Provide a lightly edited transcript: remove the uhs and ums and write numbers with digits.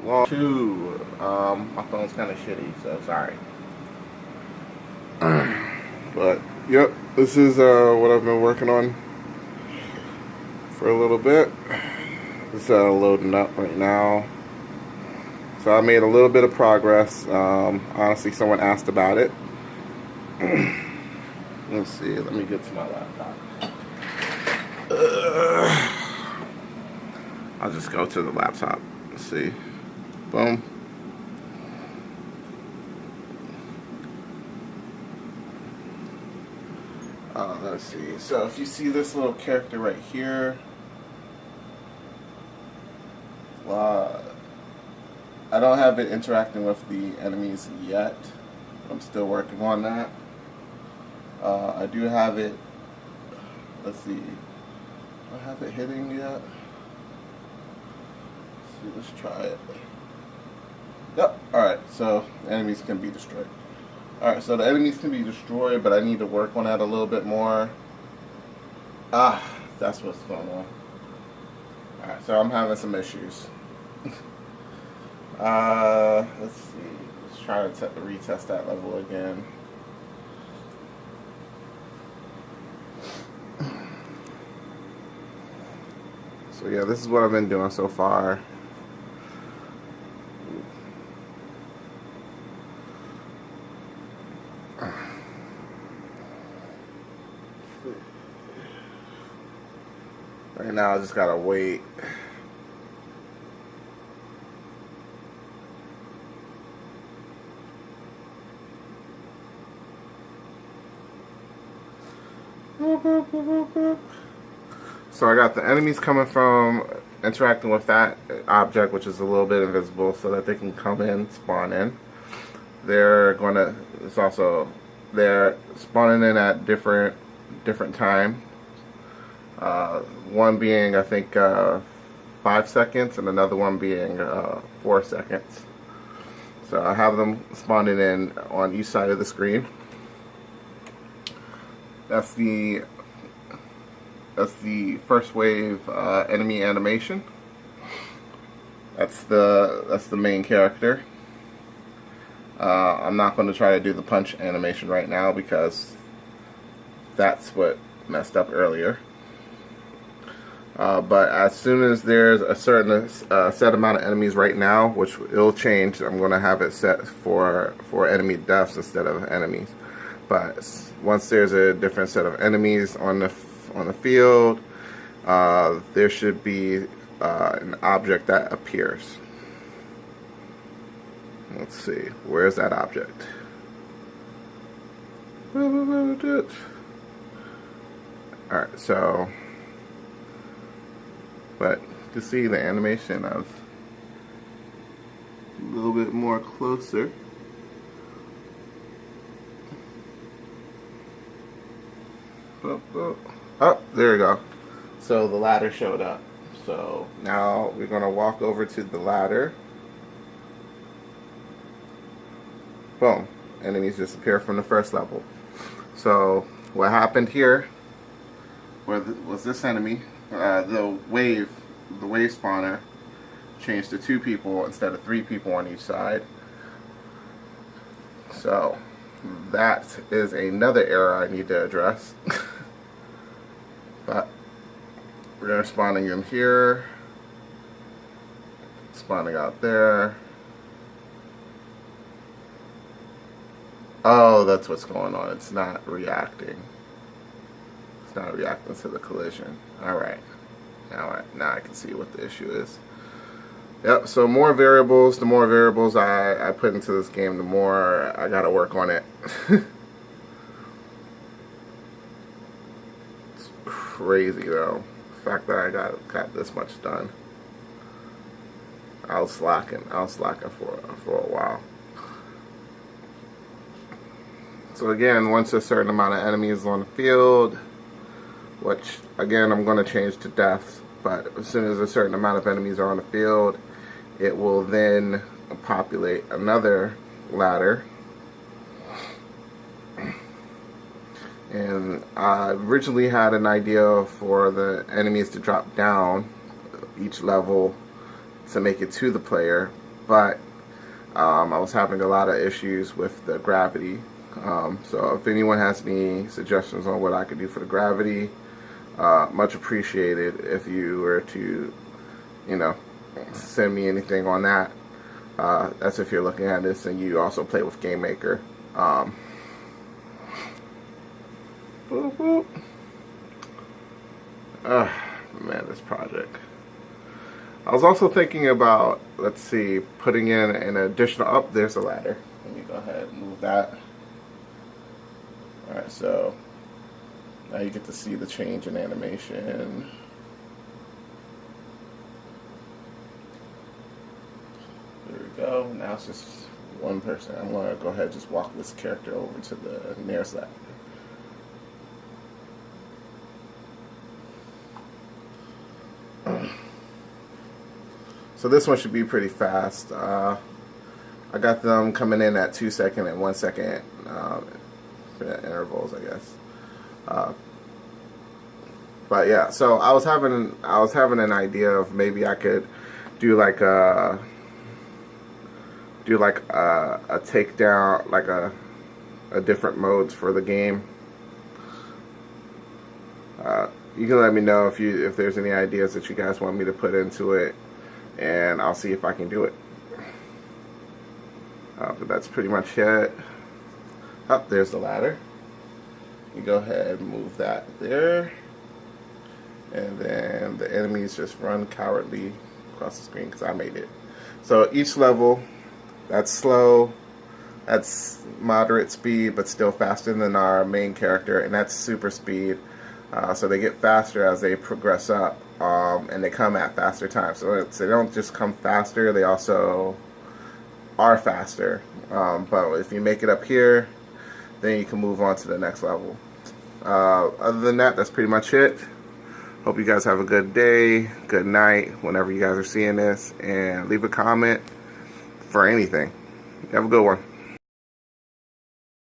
Well, my phone's kind of shitty, so sorry. But yep, this is what I've been working on for a little bit. It's loading up right now. So I made a little bit of progress. Honestly, someone asked about it. Let's see. Let me get to my laptop. I'll just go to the laptop. Let's see. Boom. Let's see. So if you see this little character right here, I don't have it interacting with the enemies yet. I'm still working on that. I do have it. Let's see. Do I have it hitting yet? Let's try it. Yep. Alright, so enemies can be destroyed. Alright, so the enemies can be destroyed, but I need to work on that a little bit more. That's what's going on. Alright, so I'm having some issues. Let's see. Let's try to retest that level again. So yeah, this is what I've been doing so far. Right now I just gotta wait. So I got the enemies coming from interacting with that object, which is a little bit invisible, so that they can come in, spawn in. They're spawning in at different time. One being, I think, 5 seconds, and another one being 4 seconds. So I have them spawning in on each side of the screen. That's the first wave enemy animation. That's the main character. I'm not going to try to do the punch animation right now because that's what messed up earlier. But as soon as there's a certain set amount of enemies right now, which it'll change, I'm going to have it set for enemy deaths instead of enemies. But once there's a different set of enemies on the field, there should be an object that appears. Let's see, where's that object? Alright, so, but to see the animation of a little bit more closer. Oh, there we go. So the ladder showed up. So now we're going to walk over to the ladder. Boom. Enemies disappear from the first level. So what happened here was this enemy, the wave spawner changed to 2 people instead of 3 people on each side. So that is another error I need to address. But we're spawning in here, spawning out there. Oh, that's what's going on. It's not reacting. It's not reacting to the collision. Alright. Now I can see what the issue is. Yep, so more variables. The more variables I put into this game, the more I gotta work on it. It's crazy though. The fact that I got this much done. I was slacking for a while. So again, once a certain amount of enemies on the field, which again I'm going to change to deaths, but as soon as a certain amount of enemies are on the field, it will then populate another ladder. And I originally had an idea for the enemies to drop down each level to make it to the player, but I was having a lot of issues with the gravity. So if anyone has any suggestions on what I could do for the gravity, much appreciated if you were to, you know, send me anything on that. That's if you're looking at this and you also play with Game Maker. Boop, boop. Man, this project. I was also thinking about, let's see, putting in an additional, oh, there's a ladder. Let me go ahead and move that. Alright, so now you get to see the change in animation. There we go. Now it's just one person. I'm going to go ahead and just walk this character over to the nearest ladder. So this one should be pretty fast. I got them coming in at 2 second and 1 second intervals, I guess. But yeah, so I was having an idea of maybe I could do like a takedown, like a different modes for the game. You can let me know if there's any ideas that you guys want me to put into it, and I'll see if I can do it. But that's pretty much it. Oh, there's the ladder. You go ahead and move that there, and then the enemies just run cowardly across the screen because I made it. So each level, that's slow, that's moderate speed, but still faster than our main character, and that's super speed. So they get faster as they progress up, and they come at faster times. So they don't just come faster, they also are faster. But if you make it up here, then you can move on to the next level. Other than that, that's pretty much it. Hope you guys have a good day, good night, whenever you guys are seeing this, and leave a comment for anything. Have a good one.